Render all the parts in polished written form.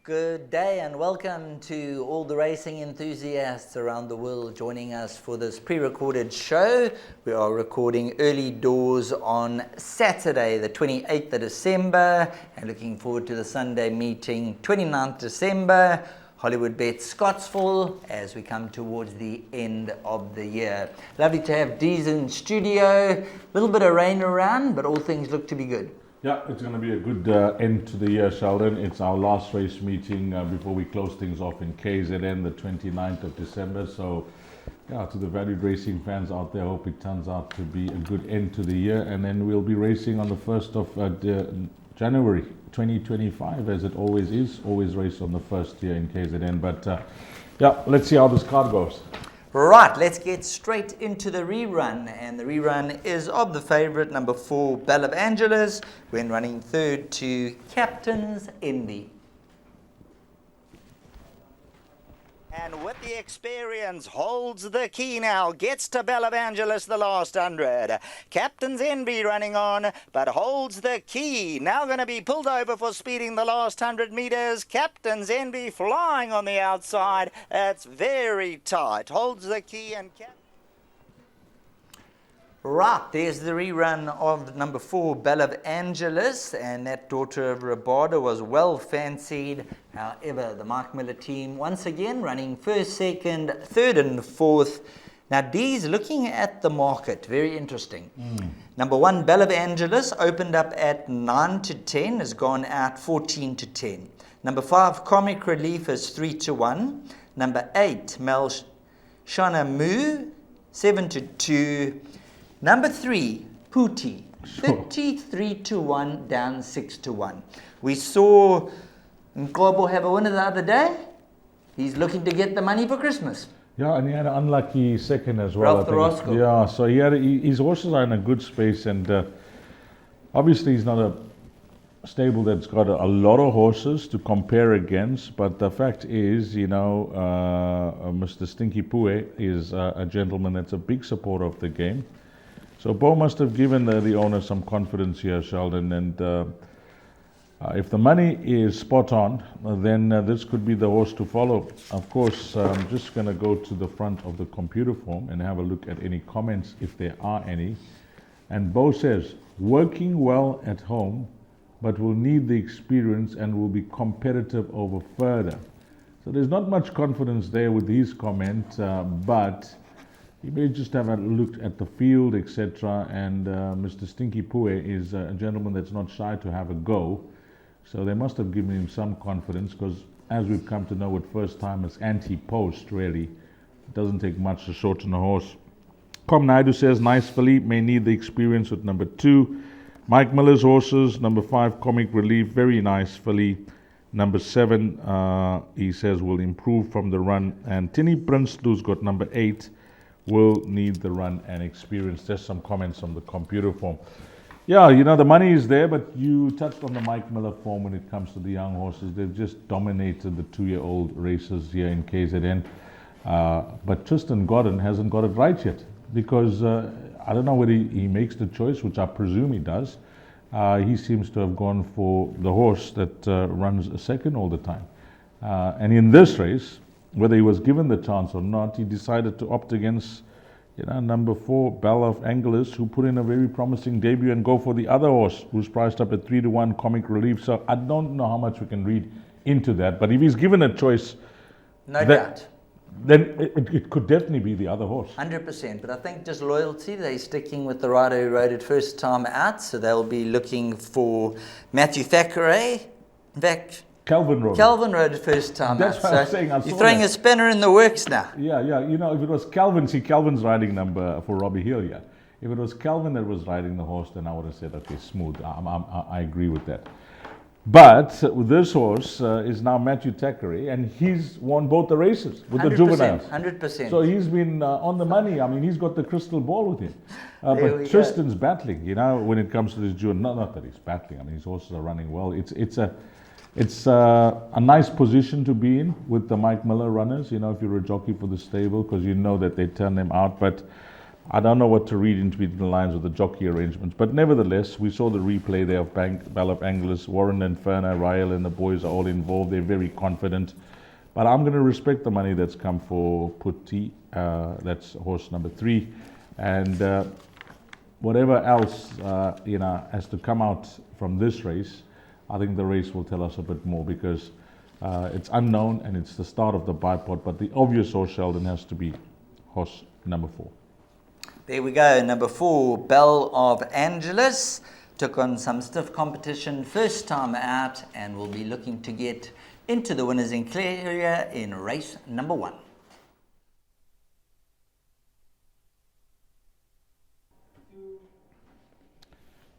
Good day and welcome to all the racing enthusiasts around the world joining us for this pre-recorded show. We are recording early doors on Saturday, the 28th of December, and looking forward to the Sunday meeting, 29th December, Hollywoodbets Scottsville, as we come towards the end of the year. Lovely to have Deez in studio. A little bit of rain around, but all things look to be good. Yeah, it's going to be a good end to the year, Sheldon. It's our last race meeting before we close things off in KZN, the 29th of December. So, yeah, to the valued racing fans out there, I hope it turns out to be a good end to the year. And then we'll be racing on the 1st of January 2025, as it always is. Always race on the 1st here in KZN. But, yeah, let's see how this card goes. Right, let's get straight into the rerun, and the rerun is of the favourite number 4, Gallop Angeles, when running third to Captain's Envy. And with the experience, holds the key now, gets to Gallop Angeles the last 100. Captain's Envy running on, but holds the key. Now going to be pulled over for speeding the last 100 metres. Captain's Envy flying on the outside. It's very tight. Holds the key and... Right, there's the rerun of number 4, Gallop Angeles, and that daughter of Rabada was well fancied. However, the Mark Miller team once again running first, second, third and fourth. Now, Deez looking at the market, very interesting. Number 1, Gallop Angeles, opened up at 9 to 10, has gone out 14 to 10. Number 5, Comic Relief is 3 to 1. Number 8, Shana Mu, 7 to 2. Number 3, Pootie, 33 to 1, down 6 to 1. We saw Nkobo have a winner the other day. He's looking to get the money for Christmas. Yeah, and he had an unlucky second as well. Ralph the Rascal. Yeah, so his horses are in a good space, and obviously he's not a stable that's got a lot of horses to compare against, but the fact is, Mr. Stinky Pue is a gentleman that's a big supporter of the game. So Bo must have given the owner some confidence here, Sheldon, and if the money is spot on, then this could be the horse to follow. Of course, I'm just going to go to the front of the computer form and have a look at any comments, if there are any. And Bo says, working well at home, but will need the experience and will be competitive over further. So there's not much confidence there with his comment, but you may just have a look at the field, etc. And Mr. Stinky Pue is a gentleman that's not shy to have a go. So they must have given him some confidence, because as we've come to know with first timers, anti-post really, it doesn't take much to shorten a horse. Com Naidu says, nice filly, may need the experience with number 2. Mike Miller's horses, number 5, Comic Relief, very nice filly. Number 7, he says, will improve from the run. And Tinny Prince, who's got number 8, will need the run and experience. Just some comments on the computer form. Yeah, the money is there, but you touched on the Mike Miller form when it comes to the young horses. They've just dominated the 2-year-old races here in KZN. But Tristan Godden hasn't got it right yet, because I don't know whether he makes the choice, which I presume he does. He seems to have gone for the horse that runs a second all the time. And in this race, whether he was given the chance or not, he decided to opt against, number 4, Gallop Angeles, who put in a very promising debut, and go for the other horse, who's priced up at 3 to 1, Comic Relief. So I don't know how much we can read into that, but if he's given a choice, no doubt, then it could definitely be the other horse. 100%, but I think just loyalty, they're sticking with the rider who rode it first time out, so they'll be looking for Matthew Thackeray. In fact, Calvin rode it first time. That's what I'm saying. You're throwing a spanner in the works now. Yeah. If it was Calvin, Calvin's riding number for Robbie Hill, yeah. If it was Calvin that was riding the horse, then I would have said, okay, smooth. I agree with that. But this horse is now Matthew Thackeray, and he's won both the races with the juveniles. 100%. So he's been on the money. I mean, he's got the crystal ball with him. But Tristan's battling, when it comes to this juvenile. Not that he's battling. I mean, his horses are running well. It's a nice position to be in with the Mike Miller runners, if you're a jockey for the stable, because you know that they turn them out. But I don't know what to read in between the lines with the jockey arrangements, but nevertheless, we saw the replay there of Gallop Angelus. Warren and Ferner, Rael and the boys are all involved. They're very confident. But I'm going to respect the money that's come for Putti. That's horse number 3. And whatever else, has to come out from this race, I think the race will tell us a bit more, because it's unknown and it's the start of the bipod. But the obvious horse, Sheldon, has to be horse number 4. There we go. Number 4, Belle of Angelus, took on some stiff competition first time out, and will be looking to get into the winners interior in race number 1.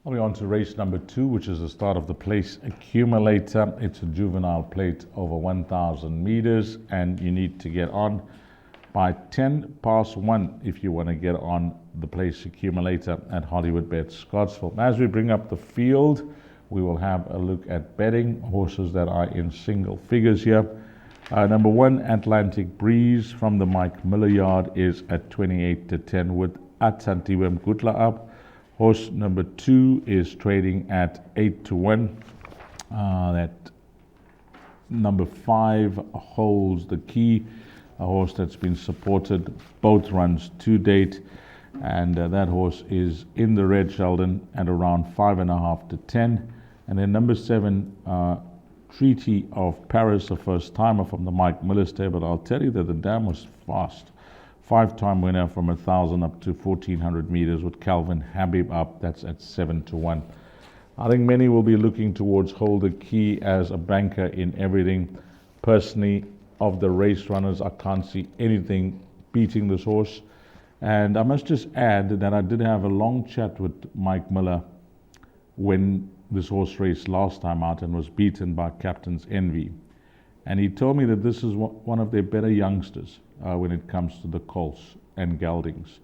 I'll be on to race number 2, which is the start of the place accumulator. It's a juvenile plate over 1,000 meters, and you need to get on by 10 past 1 if you want to get on the place accumulator at Hollywoodbets Scottsville. As we bring up the field, we will have a look at betting horses that are in single figures here. Number 1, Atlantic Breeze from the Mike Miller yard is at 28 to 10 with Atantiwem Gutla up. Horse number 2 is trading at 8 to 1. That number 5 holds the key, a horse that's been supported both runs to date. And that horse is in the red, Sheldon, at around 5.5 to 10. And then number 7, Treaty of Paris, a first timer from the Mike Miller stable. I'll tell you that the dam was fast. 5-time winner from 1,000 up to 1,400 meters with Calvin Habib up. That's at 7 to 1. I think many will be looking towards Hold the Key as a banker in everything. Personally, of the race runners, I can't see anything beating this horse. And I must just add that I did have a long chat with Mike Miller when this horse raced last time out and was beaten by Captain's Envy. And he told me that this is one of their better youngsters when it comes to the colts and geldings,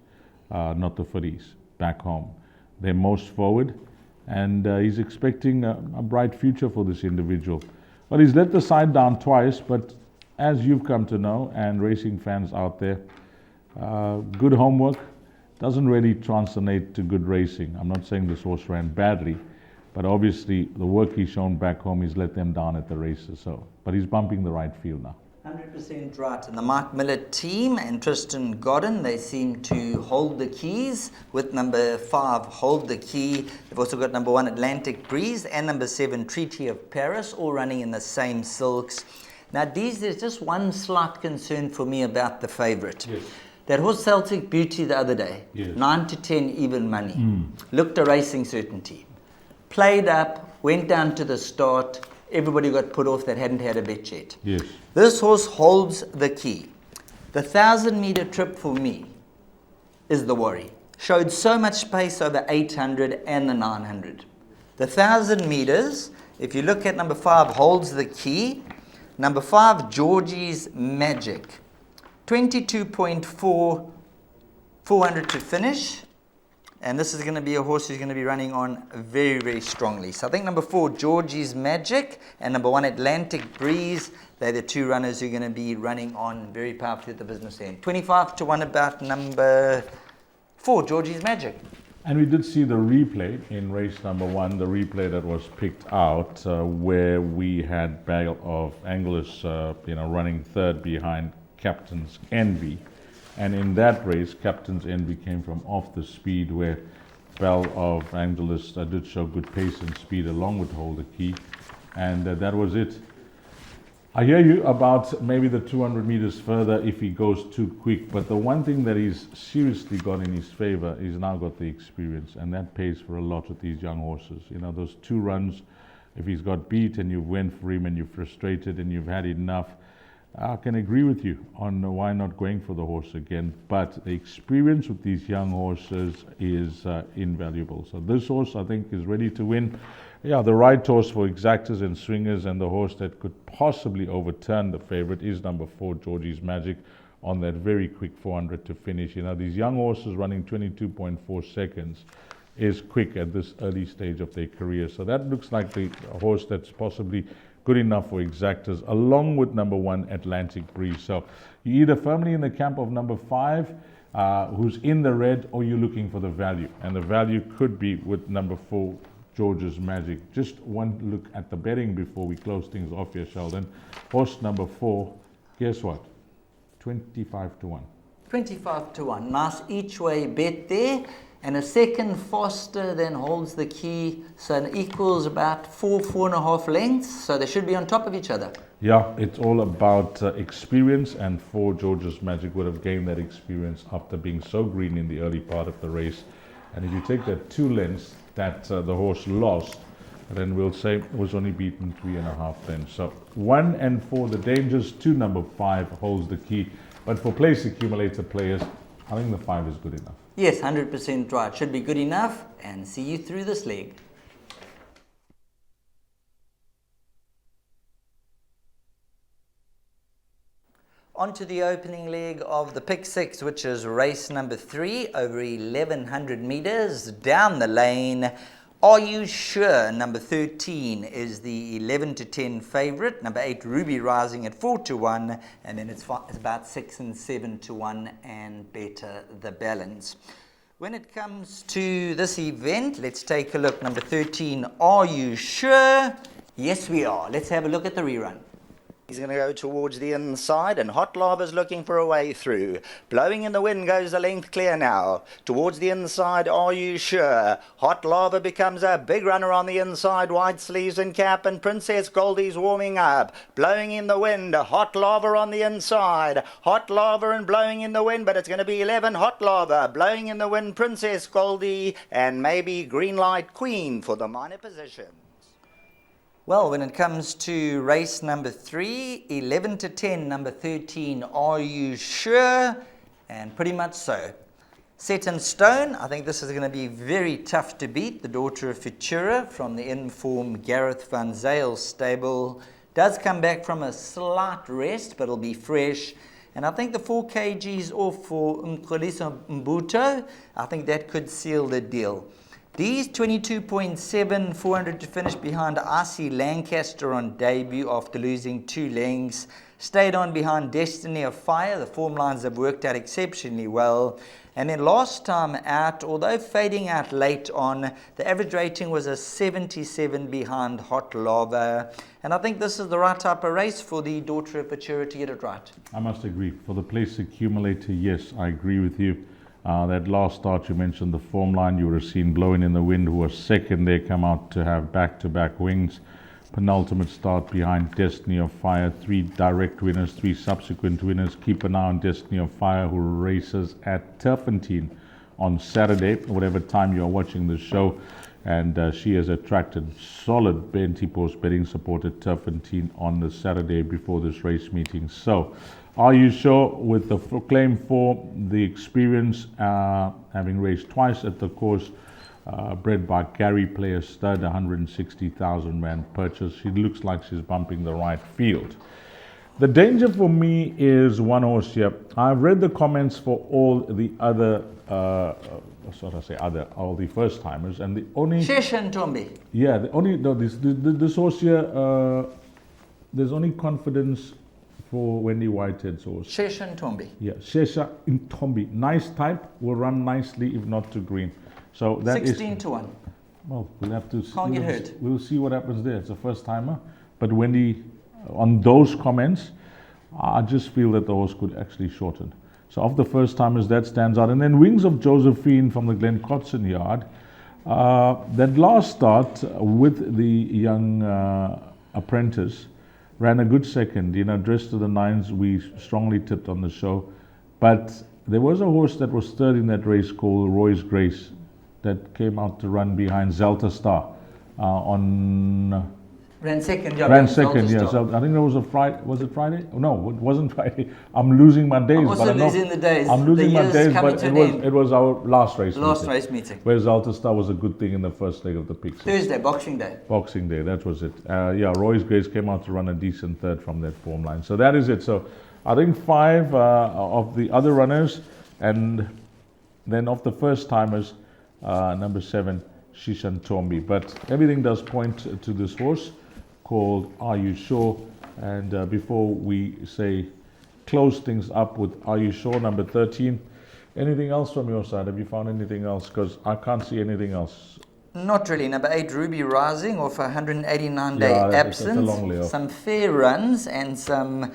not the fillies, back home. They're most forward, and he's expecting a bright future for this individual. But he's let the side down twice, but as you've come to know, and racing fans out there, good homework doesn't really translate to good racing. I'm not saying this horse ran badly, but obviously the work he's shown back home, he's let them down at the races. But he's bumping the right field now. 100% right. And the Mike Miller team and Tristan Godden, they seem to hold the keys with number 5, Hold the Key. They've also got number 1, Atlantic Breeze, and number 7, Treaty of Paris, all running in the same silks. Now, there's just one slight concern for me about the favourite. Yes. That horse Celtic Beauty the other day, yes. 9 to 10 even money, looked a racing certainty. Played up, went down to the start, everybody got put off that hadn't had a bet yet. Yes. This horse holds the key. The 1,000-meter trip for me is the worry. Showed so much pace over 800 and the 900. The 1,000 meters, if you look at number 5, holds the key. Number 5, Georgie's Magic. 22.4, 400 to finish. And this is going to be a horse who's going to be running on very, very strongly. So I think number 4, Georgie's Magic, and number 1, Atlantic Breeze, they're the 2 runners who are going to be running on very powerfully at the business end. 25 to 1 about number 4, Georgie's Magic. And we did see the replay in race number 1, the replay that was picked out, where we had Gallop of Angelus, running third behind Captain's Envy. And in that race, Captain's Envy came from off the speed, where Belle of Angelus did show good pace and speed along with Hold the Key. And that was it. I hear you about maybe the 200 meters further if he goes too quick. But the one thing that he's seriously got in his favor, he's now got the experience. And that pays for a lot with these young horses. Those 2 runs, if he's got beat and you've went for him and you're frustrated and you've had enough, I can agree with you on why not going for the horse again, but the experience with these young horses is invaluable. So this horse, I think, is ready to win. Yeah, the right horse for exactors and swingers, and the horse that could possibly overturn the favorite is number 4, Georgie's Magic, on that very quick 400 to finish. These young horses running 22.4 seconds is quick at this early stage of their career. So that looks like the horse that's possibly good enough for exactors, along with number 1, Atlantic Breeze. So you're either firmly in the camp of number 5, who's in the red, or you're looking for the value. And the value could be with number 4, George's Magic. Just one look at the betting before we close things off here, Sheldon. Horse number 4, guess what? 25 to 1. 25 to 1. Nice each way bet there. And a second Foster then holds the key. So it equals about 4.5 lengths. So they should be on top of each other. Yeah, it's all about experience, and 4 George's Magic would have gained that experience after being so green in the early part of the race. And if you take that 2 lengths that the horse lost, then we'll say it was only beaten 3.5 lengths. So 1 and 4 the dangers, 2 number 5 holds the key. But for place accumulator players, I think the 5 is good enough. Yes, 100% right. Should be good enough. And see you through this leg. On to the opening leg of the pick 6, which is race number 3 over 1,100 meters down the lane. Are You Sure? Number 13 is the 11 to 10 favorite. Number 8, Ruby Rising at 4 to 1. And then it's about 6 and 7 to 1 and better the balance. When it comes to this event, let's take a look. Number 13, Are You Sure? Yes, we are. Let's have a look at the rerun. He's going to go towards the inside, and Hot Lava's looking for a way through. Blowing in the wind goes the length clear now. Towards the inside, Are You Sure? Hot Lava becomes a big runner on the inside. White sleeves and cap, and Princess Goldie's warming up. Blowing in the wind, Hot Lava on the inside. Hot Lava and blowing in the wind, but it's going to be 11 Hot Lava. Blowing in the wind, Princess Goldie, and maybe Green Light Queen for the minor position. Well, when it comes to race number 3, 11 to 10, number 13, Are You Sure? And pretty much so. Set in stone, I think this is going to be very tough to beat. The Daughter of Futura from the informed Gareth Van Zyl stable does come back from a slight rest, but it'll be fresh. And I think the 4 kgs off for Mkhulisa Mbuto, I think that could seal the deal. These 22.7, 400 to finish behind Icy Lancaster on debut after losing 2 lengths. Stayed on behind Destiny of Fire. The form lines have worked out exceptionally well. And then last time out, although fading out late on, the average rating was a 77 behind Hot Lava. And I think this is the right type of race for the Daughter of Futura to get it right. I must agree. For the place accumulator, yes, I agree with you. That last start you mentioned, the form line, you would have seen Blowing in the Wind, who was second there, come out to have back-to-back wings. Penultimate start behind Destiny of Fire, 3 direct winners, 3 subsequent winners. Keep an eye on Destiny of Fire, who races at Turfentine on Saturday, whatever time you are watching the show. And she has attracted solid Benty-Post betting support at Turfentine on the Saturday before this race meeting. So, Are You Sure? With the claim for the experience, having raced twice at the course, bred by Gary Player Stud, 160,000 rand purchase. She looks like she's bumping the right field. The danger for me is one horse here. I've read the comments for all the other, all the first timers, and the only. Sheshan Tombi. Yeah, this horse here. There's only confidence for Wendy Whitehead's horse. Sheshan Tombi. Yeah, Shesha in Tombi. Nice type, will run nicely if not to green. So that 16 to 1. Well, we'll have to. Can't get hurt. We'll see what happens there. It's a first timer, but Wendy, on those comments, I just feel that the horse could actually shorten. So of the first timers, that stands out. And then Wings of Josephine from the Glen Cotson yard. That last start with the young apprentice ran a good second, dressed to the nines. We strongly tipped on the show. But there was a horse that was third in that race called Roy's Grace that came out to run behind Zelta Star on... Ran second, yes. I think that was a Friday. Was it Friday? No, it wasn't Friday. I'm losing my days. I'm also losing the days. I'm losing my days, but it was our last race meeting. Where Zelta Star was a good thing in the first leg of the pick. Thursday, Boxing Day. Boxing Day, that was it. Roy's Grace came out to run a decent third from that form line. So that is it. So I think 5 of the other runners, and then of the first timers, number 7, Shishan Tombi. But everything does point to this horse called Are You Sure? And before we say close things up with Are You Sure? Number 13, Anything else from your side? Have you found anything else? Because I can't see anything else. Not really. Number 8, Ruby Rising, off a 189-day That's a absence. long layoff. Some fair runs and some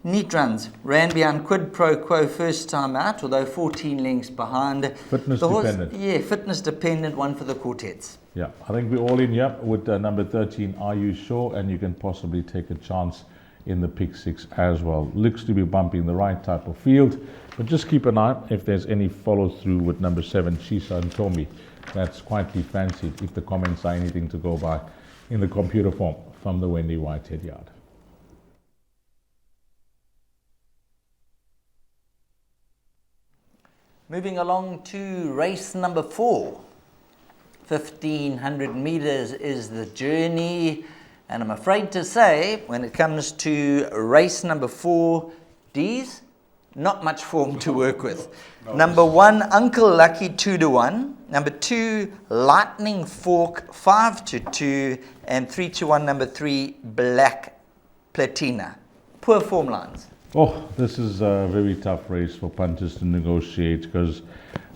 neat runs. Ran behind Quid Pro Quo first time out, although 14 lengths behind. Fitness The horse, dependent. yeah, fitness dependent, one for the quartets. Yeah, I think we're all in here with number 13, Are You Sure? And you can possibly take a chance in the pick 6 as well. Looks to be bumping the right type of field, but just keep an eye if there's any follow through with number 7, Shisa and Tommy. That's quietly fancied if the comments are anything to go by in the computer form from the Wendy Whitehead yard. Moving along to race number 4. 1,500 meters is the journey. And I'm afraid to say, when it comes to race number 4, D's, not much form to work with. No. Number 1, Uncle Lucky 2-1. Number 2, Lightning Fork 5-2. And 3-1, number 3, Black Platina. Poor form lines. Oh, this is a very tough race for punters to negotiate because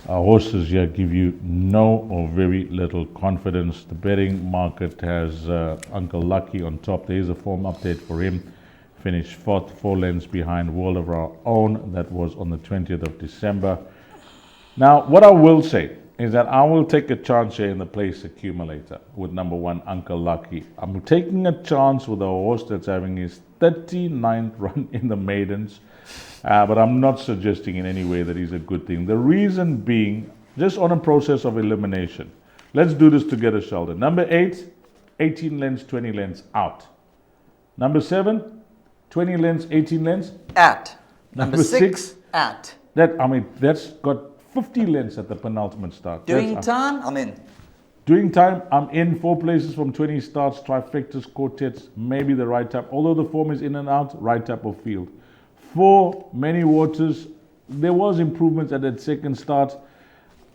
our horses here give you no or very little confidence. The betting market has Uncle Lucky on top. There is a form update for him. Finished 4th, 4 lengths behind World of Our Own. That was on the 20th of December. Now, what I will say is that I will take a chance here in the place accumulator with number 1, Uncle Lucky. I'm taking a chance with a horse that's having his 39th run in the maidens, but I'm not suggesting in any way that he's a good thing. The reason being, just on a process of elimination. Let's do this together, Sheldon. Number 8, 18 lengths, 20 lengths out. Number 7, 20 lengths, 18 lengths out. Number 6, out. That's got 50 lengths at the penultimate start. Doing time, I'm in. Doing time, I'm in 4 places from 20 starts, trifectas, quartets, maybe the right type. Although the form is in and out, right type of field. 4, Many Waters, there was improvements at that second start.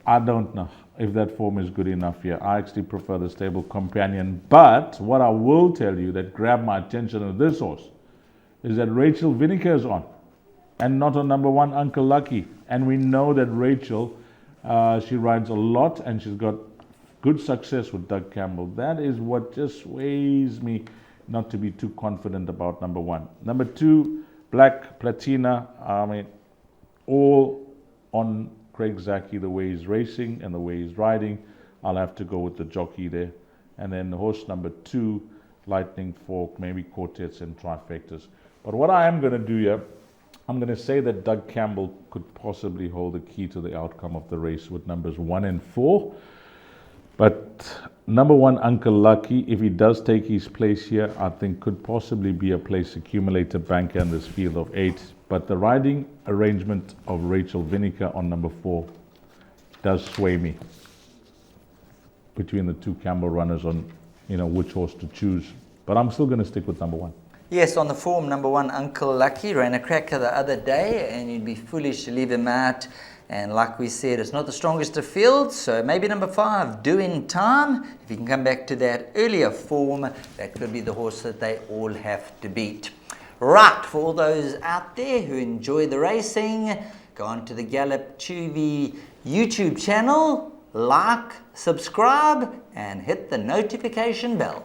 I don't know if that form is good enough here. I actually prefer the Stable Companion. But what I will tell you that grabbed my attention of this horse is that Rachel Vinegar is on. And not on number 1, Uncle Lucky. And we know that Rachel, she rides a lot and she's got good success with Doug Campbell. That is what just sways me not to be too confident about number 1. Number 2, Black Platina. All on Craig Zaki, the way he's racing and the way he's riding. I'll have to go with the jockey there. And then horse number 2, Lightning Fork, maybe quartets and trifectas. But what I am going to do here, I'm going to say that Doug Campbell could possibly hold the key to the outcome of the race with numbers 1 and 4. But number 1, Uncle Lucky, if he does take his place here, I think could possibly be a place accumulator banker in this field of 8. But the riding arrangement of Rachel Vinegar on number 4 does sway me between the 2 Campbell runners on, which horse to choose. But I'm still going to stick with number 1. Yes, on the form, number 1, Uncle Lucky, ran a cracker the other day, and you'd be foolish to leave him out. And like we said, it's not the strongest of fields, so maybe number 5, Doing Time. If you can come back to that earlier form, that could be the horse that they all have to beat. Right, for all those out there who enjoy the racing, go on to the Gallop Preview YouTube channel, like, subscribe, and hit the notification bell.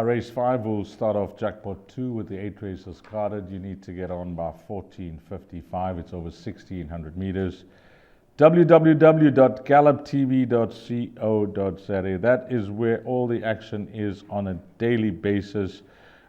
Race 5 will start off jackpot 2 with the 8 races carded. You need to get on by 14:55. It's over 1,600 meters. www.galloptv.co.za. That is where all the action is on a daily basis.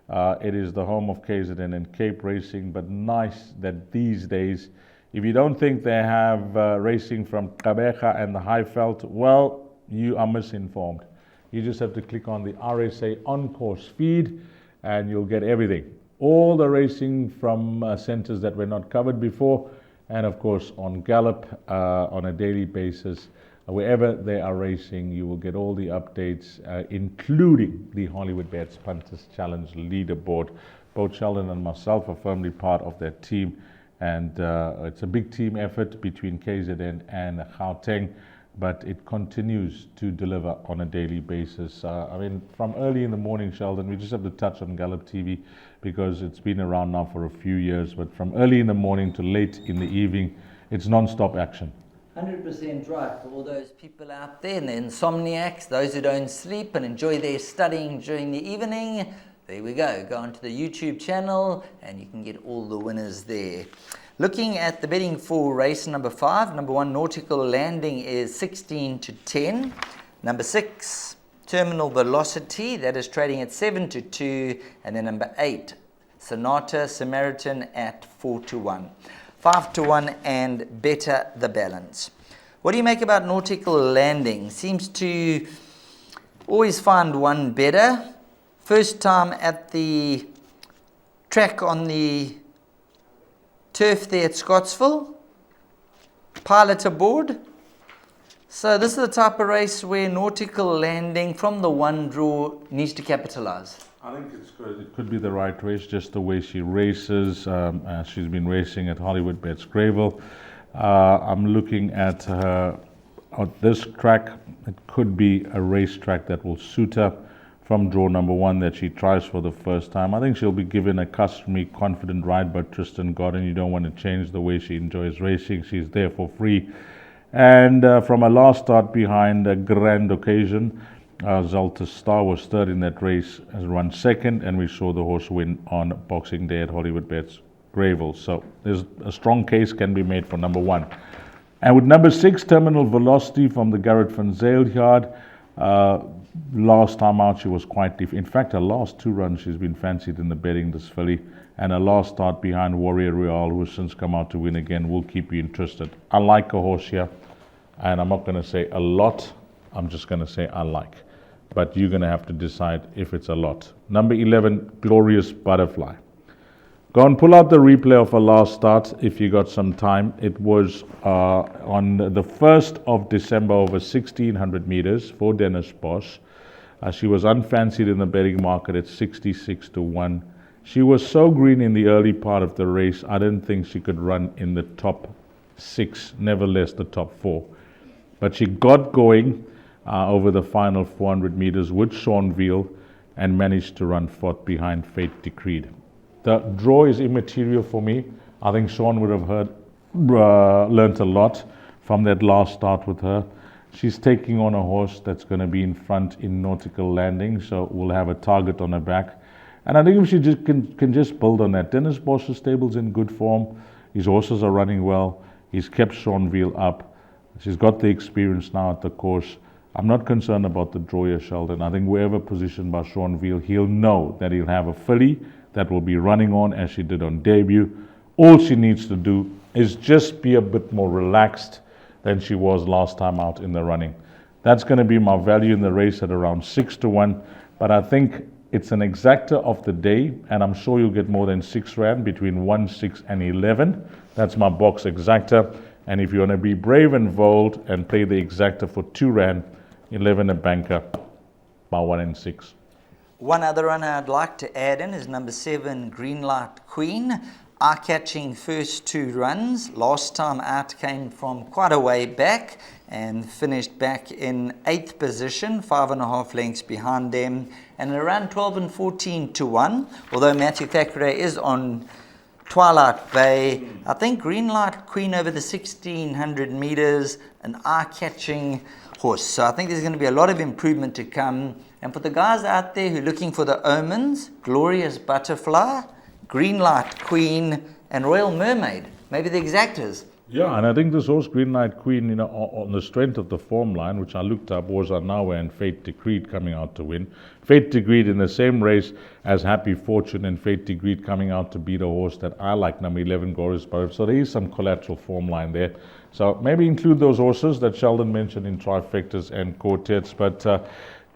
It is the home of KZN and Cape Racing, but nice that these days, if you don't think they have racing from Gqeberha and the Highveld, well, you are misinformed. You just have to click on the RSA on-course feed and you'll get everything. All the racing from centers that were not covered before, and of course on Gallop on a daily basis. Wherever they are racing, you will get all the updates, including the Hollywoodbets Punters Challenge leaderboard. Both Sheldon and myself are firmly part of that team, and it's a big team effort between KZN and Gauteng. but it continues to deliver on a daily basis. I mean, from early in the morning, Sheldon, we just have to touch on Gallop TV because it's been around now for a few years, but from early in the morning to late in the evening, it's non-stop action. 100% right. For all those people out there, and the insomniacs, those who don't sleep and enjoy their studying during the evening, there we go. Go onto the YouTube channel and you can get all the winners there. Looking at the betting for race number 5, number 1, Nautical Landing is 16-10. Number 6, Terminal Velocity, that is trading at 7-2. And then number 8, Sonata Samaritan at 4-1. 5-1 and better the balance. What do you make about Nautical Landing? Seems to always find one better. First time at the track on the turf there at Scottsville. Pilot aboard. So this is the type of race where Nautical Landing from the one draw needs to capitalize. I think it's good. It could be the right race, just the way she races. She's been racing at Hollywoodbets Greyville. I'm looking at her on this track. It could be a racetrack that will suit her from draw number 1 that she tries for the first time. I think she'll be given a customary confident ride by Tristan Godden. You don't want to change the way she enjoys racing. She's there for free. And from a last start behind a grand occasion, Zalta Star was third in that race, has run second, and we saw the horse win on Boxing Day at Hollywoodbets Greyville. So there's a strong case can be made for number 1. And with number 6, Terminal Velocity from the Garrett van Zyl yard, last time out she was quite deep. In fact, her last 2 runs she's been fancied in the betting this filly, and her last start behind Warrior Royale, who has since come out to win again, will keep you interested. I like a horse here, and I'm not going to say a lot, I'm just going to say I like. But you're going to have to decide if it's a lot. Number 11, Glorious Butterfly. Go and pull out the replay of her last start if you got some time. It was on the 1st of December over 1,600 meters for Dennis Bosch. She was unfancied in the betting market at 66-1. She was so green in the early part of the race, I didn't think she could run in the top 6, never less the top 4. But she got going over the final 400 meters with Sean Veal and managed to run 4th behind Fate Decreed. The draw is immaterial for me. I think Sean would have learnt a lot from that last start with her. She's taking on a horse that's going to be in front in Nautical Landing, so we'll have a target on her back. And I think if she just can just build on that. Dennis Bosch's stable's in good form. His horses are running well. He's kept Sean Veal up. She's got the experience now at the course. I'm not concerned about the draw here, Sheldon. I think wherever positioned by Sean Veal, he'll know that he'll have a filly that will be running on as she did on debut. All she needs to do is just be a bit more relaxed than she was last time out in the running. That's going to be my value in the race at around 6-1. But I think it's an exacta of the day, and I'm sure you'll get more than 6 rand between 1, 6, and 11. That's my box exacta. And if you want to be brave and bold and play the exacta for 2 rand, 11 a banker by 1 and 6. One other runner I'd like to add in is number 7, Greenlight Queen. Eye-catching first 2 runs. Last time out came from quite a way back and finished back in 8th position, 5.5 lengths behind them, and around 12 and 14-1. Although Matthew Thackeray is on Twilight Bay, I think Greenlight Queen over the 1,600 meters, an eye-catching horse. So I think there's going to be a lot of improvement to come. And for the guys out there who are looking for the omens, Glorious Butterfly, Greenlight Queen, and Royal Mermaid, maybe the exactas. Yeah, and I think this horse, Greenlight Queen, you know, on the strength of the form line, which I looked up, was Anawa and Fate Decreed coming out to win. Fate Decreed in the same race as Happy Fortune, and Fate Decreed coming out to beat a horse that I like, number 11, Glorious Butterfly. So there is some collateral form line there. So maybe include those horses that Sheldon mentioned in trifectas and quartets. But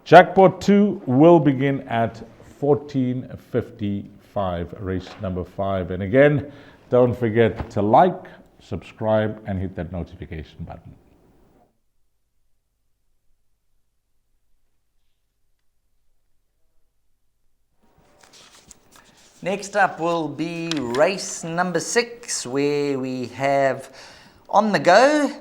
Jackpot 2 will begin at 14:55, race number 5. And again, don't forget to like, subscribe, and hit that notification button. Next up will be race number 6, where we have on the go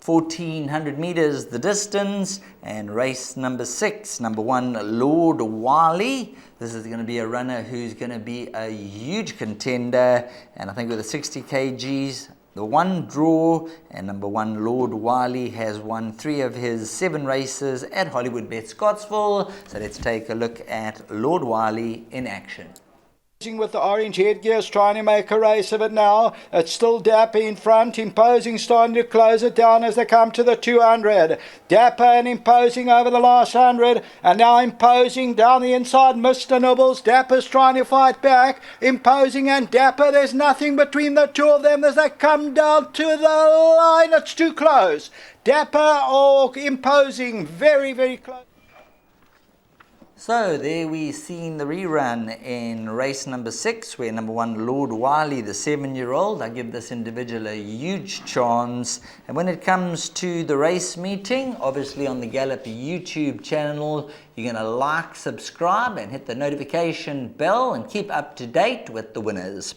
1400 meters the distance, and race number 6, number 1, Lord Wali. This is going to be a runner who's going to be a huge contender, and I think with the 60 kgs, the 1 draw, and number 1, Lord Wali, has won 3 of his 7 races at Hollywoodbets Scottsville. So let's take a look at Lord Wali in action. With the orange headgears, trying to make a race of it now. It's still Dapper in front, Imposing starting to close it down as they come to the 200. Dapper and Imposing over the last 100, and now Imposing down the inside, Mr. Nibbles. Dapper's trying to fight back. Imposing and Dapper, there's nothing between the two of them as they come down to the line. It's too close. Dapper or Imposing, very, very close. So there we've seen the rerun in race number 6, where number 1, Lord Wali, the 7-year-old, I give this individual a huge chance. And when it comes to the race meeting, obviously on the Gallop YouTube channel, you're going to like, subscribe, and hit the notification bell and keep up to date with the winners.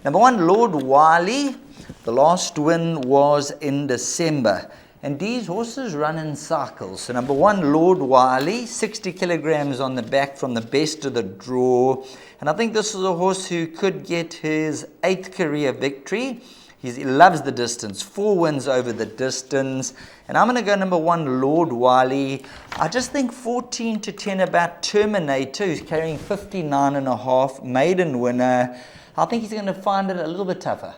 Number 1, Lord Wali, the last win was in December. And these horses run in cycles. So number 1, Lord Wali, 60 kilograms on the back from the best of the draw. And I think this is a horse who could get his 8th career victory. He loves the distance, 4 wins over the distance. And I'm going to go number 1, Lord Wali. I just think 14 to 10 about Terminator, who's carrying 59.5, maiden winner. I think he's going to find it a little bit tougher.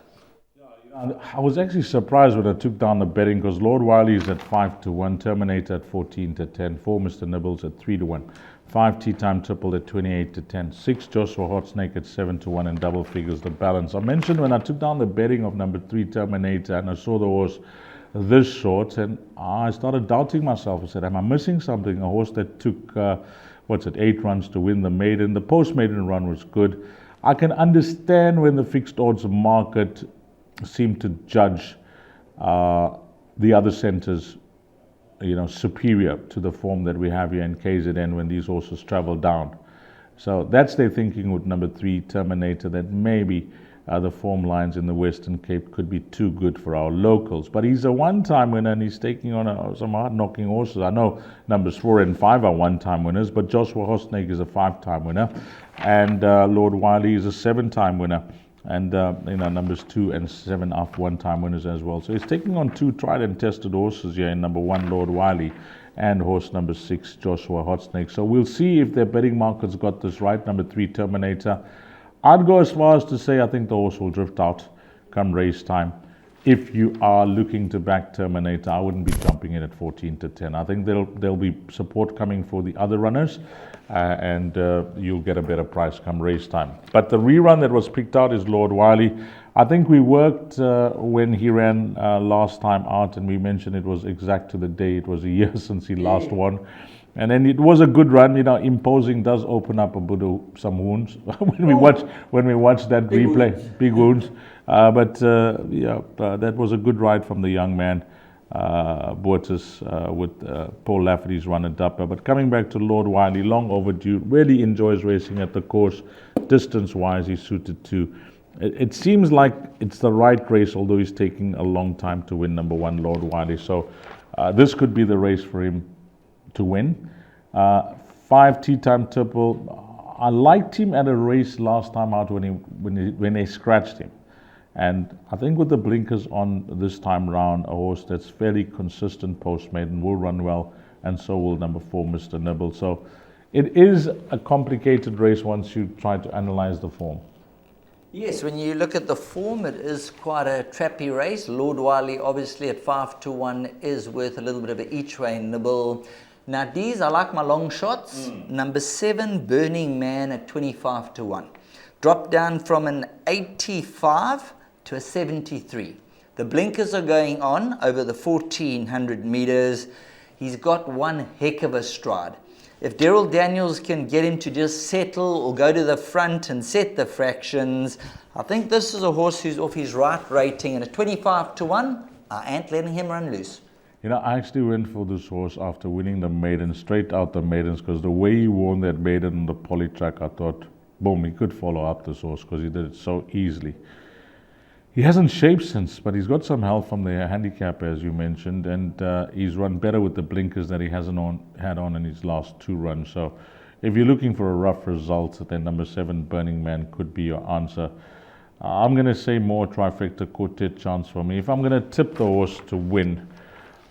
I was actually surprised when I took down the betting, because Lord Wiley is at 5 to 1, Terminator at 14 to 10, 4 Mr. Nibbles at 3 to 1, 5 Tea Time Triple at 28 to 10, 6 Joshua Hot Snake at 7 to 1, and double figures the balance. I mentioned when I took down the betting of number 3 Terminator and I saw the horse this short, and I started doubting myself. I said, am I missing something? A horse that took 8 runs to win the maiden. The post-maiden run was good. I can understand when the fixed odds market seem to judge the other centres, superior to the form that we have here in KZN when these horses travel down. So that's their thinking with number 3 Terminator, that maybe the form lines in the Western Cape could be too good for our locals. But he's a one-time winner, and he's taking on some hard-knocking horses. I know numbers 4 and 5 are one-time winners, but Joshua Hosnake is a 5-time winner, and Lord Wiley is a 7-time winner. And numbers 2 and 7 are one-time winners as well. So he's taking on 2 tried and tested horses here in number 1, Lord Wiley, and horse number 6, Joshua Hot Snake. So we'll see if their betting markets got this right. Number 3, Terminator. I'd go as far as to say I think the horse will drift out come race time. If you are looking to back Terminator, I wouldn't be jumping in at 14 to 10. I think there'll be support coming for the other runners, and you'll get a better price come race time. But the rerun that was picked out is Lord Wiley. I think we worked when he ran last time out, and we mentioned it was exact to the day. It was a year since he last won. And then it was a good run. Imposing does open up a bit of some wounds when we watch that replay, big wounds. But that was a good ride from the young man, Boertus, with Paul Lafferty's run at Dapper. But coming back to Lord Wiley, long overdue. Really enjoys racing at the course. Distance-wise, he's suited to. It seems like it's the right race, although he's taking a long time to win number 1, Lord Wiley. So this could be the race for him to win. 5 Tea Time Triple. I liked him at a race last time out when they scratched him, and I think with the blinkers on this time round, a horse that's fairly consistent post maiden will run well, and so will number 4 Mr. Nibble. So it is a complicated race once you try to analyze the form. Yes, when you look at the form, it is quite a trappy race. Lord Wiley, obviously at 5 to 1, is worth a little bit of an each way nibble. Now these, I like my long shots. Number 7, Burning Man at 25 to 1. Dropped down from an 85 to a 73. The blinkers are going on over the 1400 meters. He's got one heck of a stride. If Daryl Daniels can get him to just settle or go to the front and set the fractions, I think this is a horse who's off his right rating, and at 25 to 1, I ain't letting him run loose. I actually went for this horse after winning the maiden, straight out the maidens, because the way he won that maiden on the poly track, I thought, boom, he could follow up this horse because he did it so easily. He hasn't shaped since, but he's got some help from the handicap, as you mentioned, and he's run better with the blinkers that he hasn't had on in his last 2 runs. So if you're looking for a rough result, then number 7, Burning Man, could be your answer. I'm going to say more trifecta quartet chance for me. If I'm going to tip the horse to win,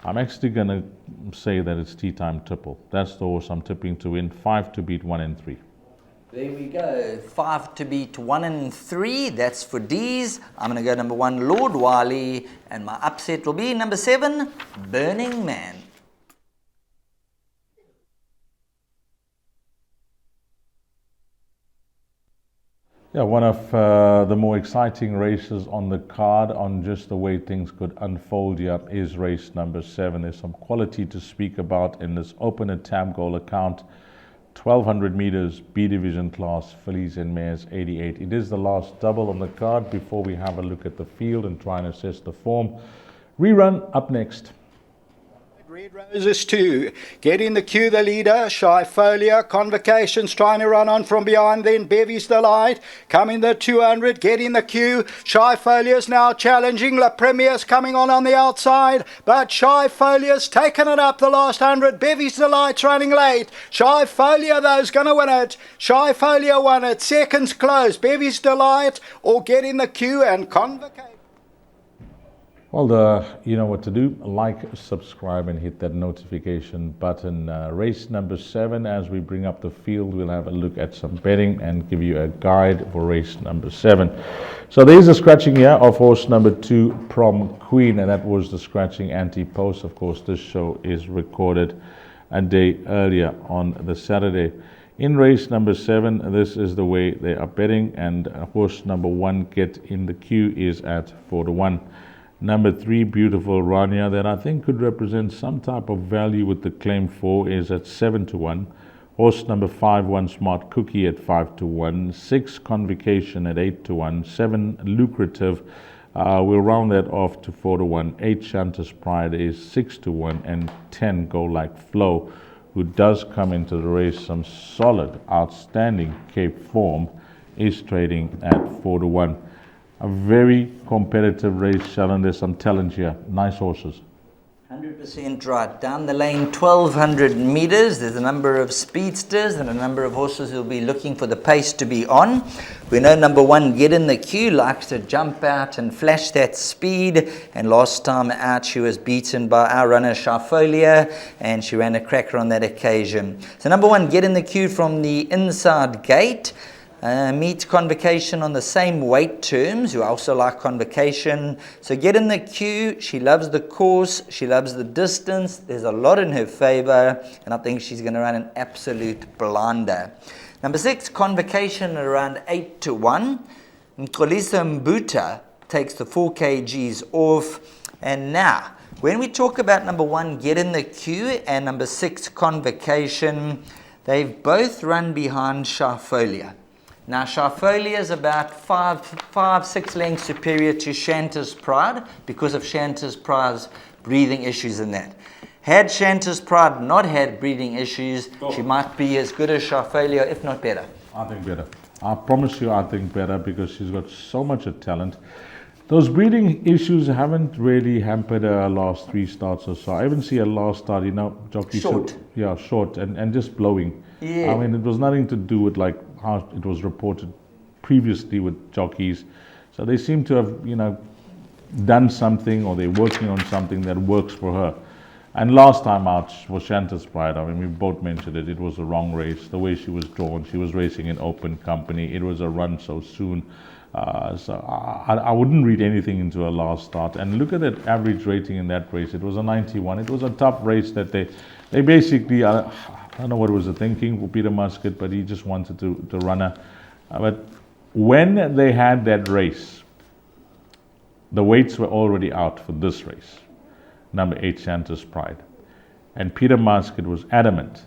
I'm actually going to say that it's Tea Time Triple. That's the horse I'm tipping to win. 5 to beat 1 and 3. There we go. 5 to beat 1 and 3. That's for D's. I'm going to go number 1, Lord Wiley. And my upset will be number 7, Burning Man. Yeah, one of the more exciting races on the card, on just the way things could unfold here, is race number 7. There's some quality to speak about in this opener tab goal account. 1200 meters, B division class, fillies and mares, 88. It is the last double on the card before we have a look at the field and try and assess the form. Rerun up next. Red Roses 2, get in the queue, the leader, Shy Folia, Convocations trying to run on from behind, then Bevy's Delight, coming the 200, get in the queue, Shy Folia's now challenging, La Premier's coming on the outside, but Shy Folia's taken it up the last 100, Bevy's Delight's running late, Shy Folia though's going to win it, Shy Folia won it, seconds close, Bevy's Delight, or get in the queue and Convocation. Well, you know what to do. Like, subscribe, and hit that notification button. Race number 7, as we bring up the field, we'll have a look at some betting and give you a guide for race number 7. So there's a scratching here of horse number 2, Prom Queen, and that was the scratching anti-post. Of course, this show is recorded a day earlier on the Saturday. In race number 7, this is the way they are betting, and horse number 1, Get in the Queue, is at 4 to 1. Number 3, Beautiful Rania, that I think could represent some type of value with the claim 4, is at 7 to 1. Horse number 5, One Smart Cookie, at 5 to 1. 6, Convocation, at 8 to 1. 7, Lucrative. We'll round that off to 4 to 1. 8, Shanta's Pride, is 6 to 1. And 10, Go Like Flow, who does come into the race some solid, outstanding Cape form, is trading at 4 to 1. A very competitive race, Sharon. There's some talent here. Nice horses. 100% right. Down the lane, 1200 meters. There's a number of speedsters and a number of horses who will be looking for the pace to be on. We know number 1, Get in the Queue, likes to jump out and flash that speed. And last time out, she was beaten by our runner, Sharfolia, and she ran a cracker on that occasion. So number 1, Get in the Queue from the inside gate. Meet Convocation on the same weight terms, who also like Convocation. So Get in the Queue. She loves the course. She loves the distance. There's a lot in her favor, and I think she's going to run an absolute blinder. Number 6, Convocation, at around 8 to 1. Mkolisa Mbuta takes the 4 kgs off. And now, when we talk about number 1, Get in the Queue, and number 6, Convocation, they've both run behind Sharfolia. Now, Sharfolia is about 5-6 lengths superior to Shanta's Pride because of Shanta's Pride's breathing issues in that. Had Shanta's Pride not had breathing issues, she might be as good as Sharfolia, if not better. I think better. I promise you I think better, because she's got so much of talent. Those breathing issues haven't really hampered her last 3 starts or so. I even see her last start, jockey. Short. Short and just blowing. Yeah. I mean, it was nothing to do with like how it was reported previously with jockeys. So they seem to have, done something, or they're working on something that works for her. And last time out was Shanta's Pride. I mean, we both mentioned it. It was the wrong race. The way she was drawn, she was racing in open company. It was a run so soon. So I wouldn't read anything into her last start. And look at that average rating in that race. It was a 91. It was a tough race that they basically, I don't know what was the thinking for Peter Muscat, but he just wanted to run her. But when they had that race, the weights were already out for this race. Number 8, Shanta's Pride. And Peter Muscat was adamant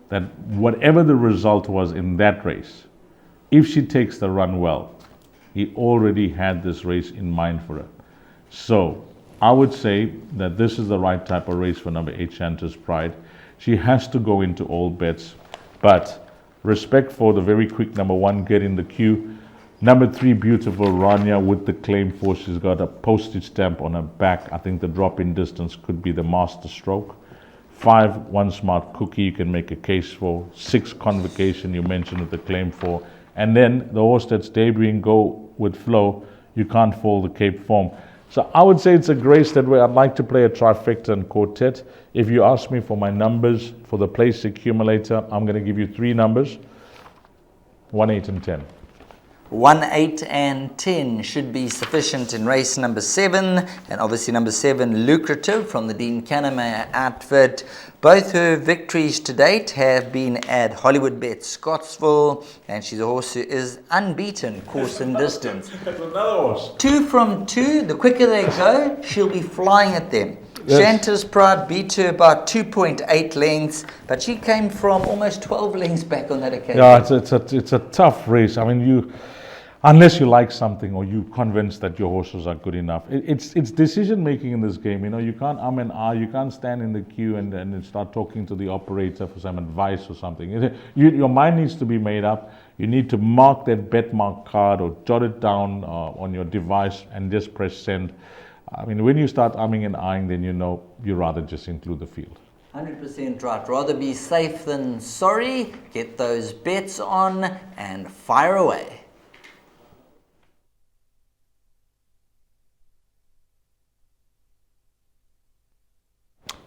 that whatever the result was in that race, if she takes the run well, he already had this race in mind for her. So I would say that this is the right type of race for number 8, Shanta's Pride. She has to go into all bets, but respect for the very quick number 1, Get in the Queue. Number 3, Beautiful Rania with the claim for. She's got a postage stamp on her back. I think the drop-in distance could be the master stroke. 5, One Smart Cookie, you can make a case for. 6, Convocation, you mentioned with the claim for. And then the horse that's debuting, Go With Flow, you can't fall the Cape Form. So I would say it's a grace that way. I'd like to play a trifecta and quartet. If you ask me for my numbers for the place accumulator, I'm going to give you 3 numbers, 1, 8, and 10. 1, 8, and 10 should be sufficient in race number 7, and obviously number 7, Lucrative, from the Dean Cannemeyer outfit. Both her victories to date have been at Hollywoodbets Scottsville, and she's a horse who is unbeaten course and distance. That's another horse. 2 from 2, the quicker they go, she'll be flying at them. Yes. Shanta's Pride beat her about 2.8 lengths, but she came from almost 12 lengths back on that occasion. Yeah, it's a tough race. I mean, unless you like something or you're convinced that your horses are good enough. It's decision making in this game. You know, you can't and ah, you can't stand in the queue and start talking to the operator for some advice or something. Your mind needs to be made up. You need to mark that bet mark card or jot it down on your device and just press send. I mean, when you start umming and eyeing, then you know you rather just include the field. 100% right. Rather be safe than sorry. Get those bets on and fire away.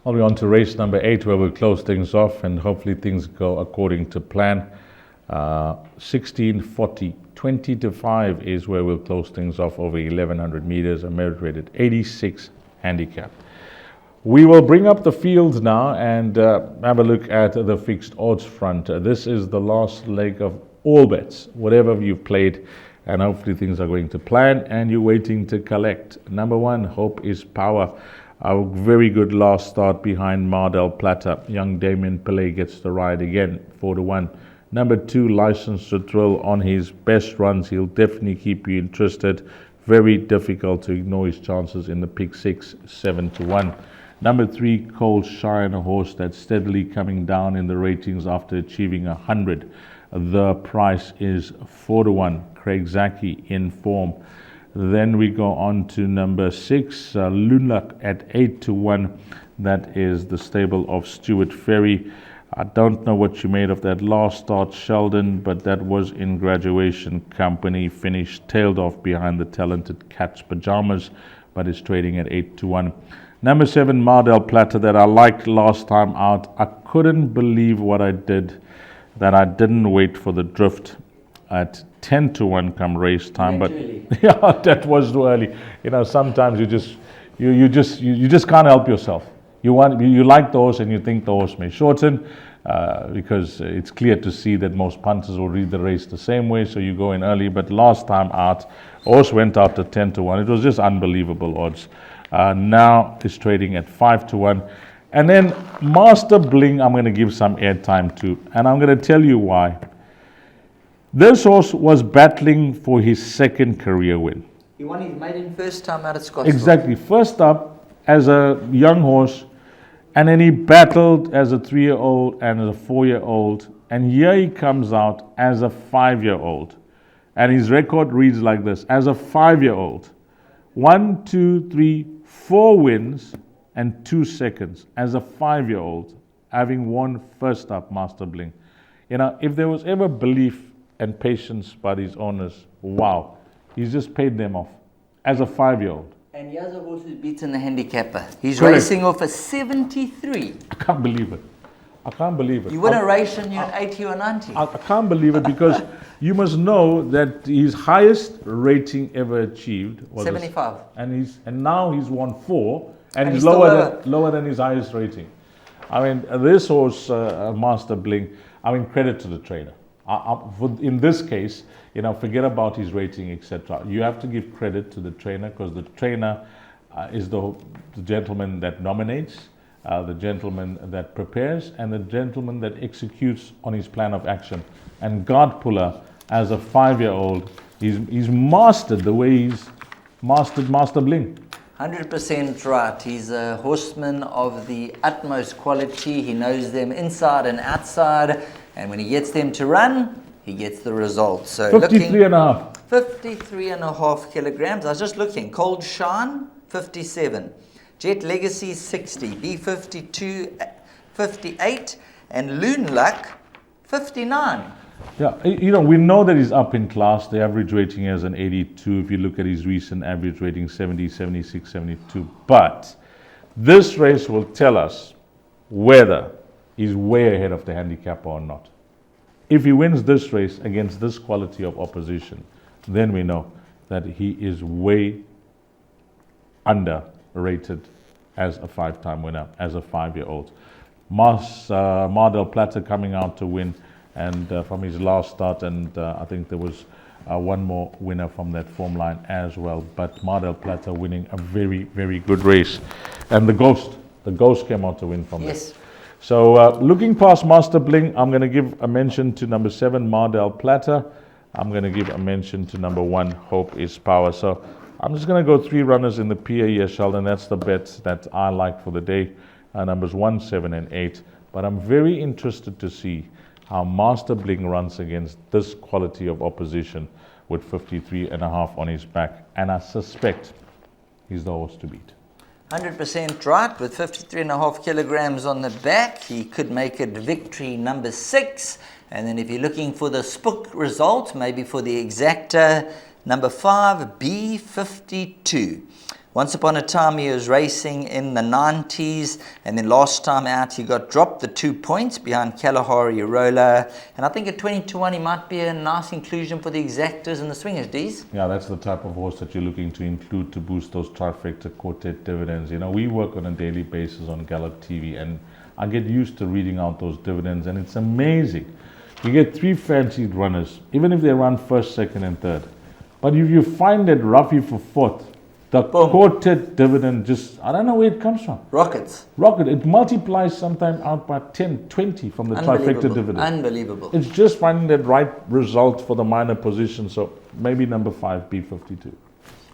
I'll be on to race number 8, where we'll close things off and hopefully things go according to plan. 1640, 20 to 5 is where we'll close things off over 1100 meters, a merit rated 86 handicap. We will bring up the field now and have a look at the fixed odds front. This is the last leg of all bets, whatever you've played, and hopefully things are going to plan and you're waiting to collect. Number 1, Hope is Power. A very good last start behind Mardel Platter. Young Damien Pillay gets the ride again, 4 to 1. Number 2, License to Thrill. On his best runs, he'll definitely keep you interested. Very difficult to ignore his chances in the pick 6, 7 to 1. Number 3, Cold Shine, a horse that's steadily coming down in the ratings after achieving 100. The price is 4 to 1. Craig Zaki in form. Then we go on to number 6, Lunluck at 8 to 1. That is the stable of Stuart Ferry. I don't know what you made of that last start, Sheldon, but that was in Graduation Company. Finished tailed off behind the talented Cat's Pajamas, but is trading at 8 to 1. Number 7, Mardel Platter, that I liked last time out. I couldn't believe what I did, that I didn't wait for the drift at 10 to 1 come race time. But yeah, that was too early. You know, sometimes you just can't help yourself. You like the horse and you think the horse may shorten because it's clear to see that most punters will read the race the same way, so you go in early. But last time out, horse went out to 10 to 1. It was just unbelievable odds. Now it's trading at 5 to 1. And then Master Bling, I'm going to give some airtime to, and I'm going to tell you why. This horse was battling for his second career win. He won his maiden first time out at Scottsville. Exactly. First up as a young horse, and then he battled as a 3-year-old and as a 4-year-old, and here he comes out as a 5-year-old. And his record reads like this: as a 5-year-old, 1, 2, 3, 4 wins and 2 seconds. As a 5-year-old, having won first up Master Bling. You know, if there was ever belief and patience by these owners, wow, he's just paid them off as a 5-year-old. And he has a horse who's beaten the handicapper. He's Correct. racing off a 73. I can't believe it. I can't believe it. You win a race and you're 80 or 90. I can't believe it, because you must know that his highest rating ever achieved was 75. And now he's won 4, and he's he's still lower than his highest rating. I mean, this horse, Master Bling, I mean, credit to the trainer. In this case, you know, forget about his rating, etc. You have to give credit to the trainer, because the trainer is the gentleman that nominates, the gentleman that prepares, and the gentleman that executes on his plan of action. And God Puller, as a 5-year-old, he's mastered the way he's mastered Master Bling. 100% right. He's a horseman of the utmost quality. He knows them inside and outside, and when he gets them to run, he gets the result. So 53 and a half. 53.5 kilograms. I was just looking. Cold Shine, 57. Jet Legacy, 60. B52, 58. And Loon Luck, 59. Yeah, we know that he's up in class. The average rating is an 82. If you look at his recent average rating, 70, 76, 72. But this race will tell us whether he's way ahead of the handicapper or not. If he wins this race against this quality of opposition, then we know that he is way underrated as a 5-time winner, as a 5-year-old. Mar del Plata coming out to win, and from his last start, and I think there was one more winner from that form line as well. But Mar del Plata winning a very, very good race, and the Ghost came out to win from Yes. that. So looking past Master Bling, I'm going to give a mention to number 7, Mar del Plata. I'm going to give a mention to number 1, Hope is Power. So I'm just going to go 3 runners in the PA here, Sheldon. That's the bets that I like for the day, numbers 1, 7, and 8. But I'm very interested to see how Master Bling runs against this quality of opposition with 53.5 on his back. And I suspect he's the horse to beat. 100% right, with 53.5 kilograms on the back. He could make it victory number 6. And then if you're looking for the spook result, maybe for the exacta, number 5, B52. Once upon a time, he was racing in the 90s, and then last time out, he got dropped the 2 points behind Kalahari Roller. And I think at 20-1, he might be a nice inclusion for the exactas and the swingers, D's. Yeah, that's the type of horse that you're looking to include to boost those trifecta quartet dividends. We work on a daily basis on Gallop TV, and I get used to reading out those dividends, and it's amazing. You get 3 fancied runners, even if they run 1st, 2nd, and 3rd. But if you find that Ruffy for 4th, the quartet dividend just, I don't know where it comes from. Rocket. It multiplies sometimes out by 10, 20 from the trifecta dividend. Unbelievable. It's just finding that right result for the minor position. So maybe number 5, B52.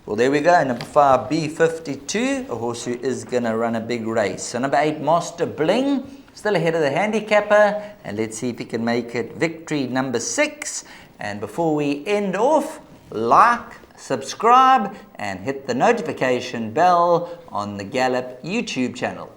Well, there we go. Number 5, B52, a horse who is going to run a big race. So number 8, Master Bling, still ahead of the handicapper. And let's see if he can make it victory number 6. And before we end off, like, subscribe, and hit the notification bell on the Gallop YouTube channel.